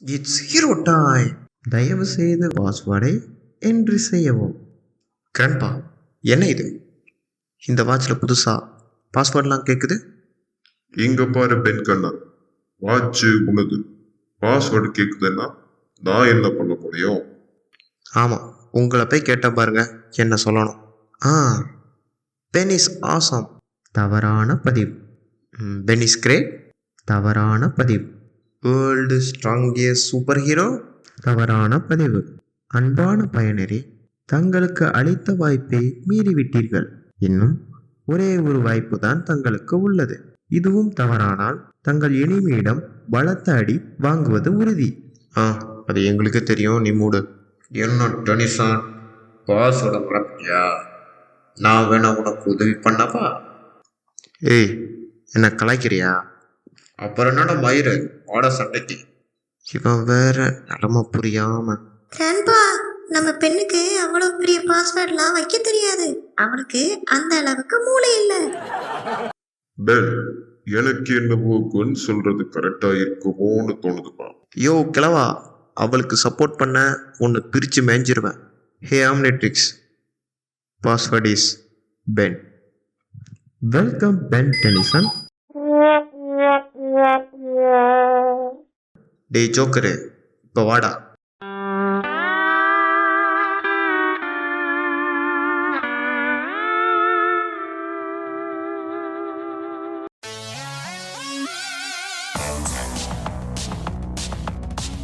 It's hero time. தயவு செய்து பாஸ்வேர்டை என்ட்ரி செய்யவும். கிரண்பா, என்ன இது? இந்த வாட்சில் புதுசா பாஸ்வேர்ட்லாம் கேட்குது. இங்க பாரு பென் கண்ணா, வாட்சு உனது, பாஸ்வேர்டு கேக்குதுன்னா நான் என்ன பண்ண முடியும்? ஆமாம், உங்களை போய் கேட்ட பாருங்க என்ன சொல்லணும். ஆ, பென் இஸ் ஆசம். தவறான பதிவு. Ben is great. தவறான பதிவு. World strongest super hero. தவறான பதிவு. அன்பான பயனரே, தங்களுக்கு அளித்த வாய்ப்பை மீறிவிட்டீர்கள். இன்னும் ஒரே ஒரு வாய்ப்பு தான் தங்களுக்கு உள்ளது. இதுவும் தவறானால் தங்கள் இனிமையிடம் பலத்த அடி வாங்குவது உறுதி. அது எங்களுக்கு தெரியும், நீ மூடு. என்ன டெனிசன், பாஸோட மறப்பியா? நான் வேணா உனக்கு உதவி பண்ணப்பா. ஏய், என்ன கலாய்க்கிறியா? அப்புறம் என்னோட மயிறு ஓட சட்டைக்கு. இவன் வேற நிலமை புரியாம. கிராண்ட்பா, நம்ம பெண்ணுக்கு அவ்வளவு பெரிய பாஸ்வேர்ட்லாம் வைக்க தெரியாது. அவளுக்கு அந்த அளவுக்கு மூளை இல்லை. பென், எனக்கு என்னவோ குன் சொல்றது கரெக்டா இருக்குமோன்னு தோணுதுப்பா. யோ கிழவா, அவளுக்கு சப்போர்ட் பண்ண உன்னை பிரித்து மேய்ஞ்சிருவேன். Hey Omnitrix, password is Ben. Welcome Ben Tennyson. டேய் ஜோக்கரு, இப்போ வாடா.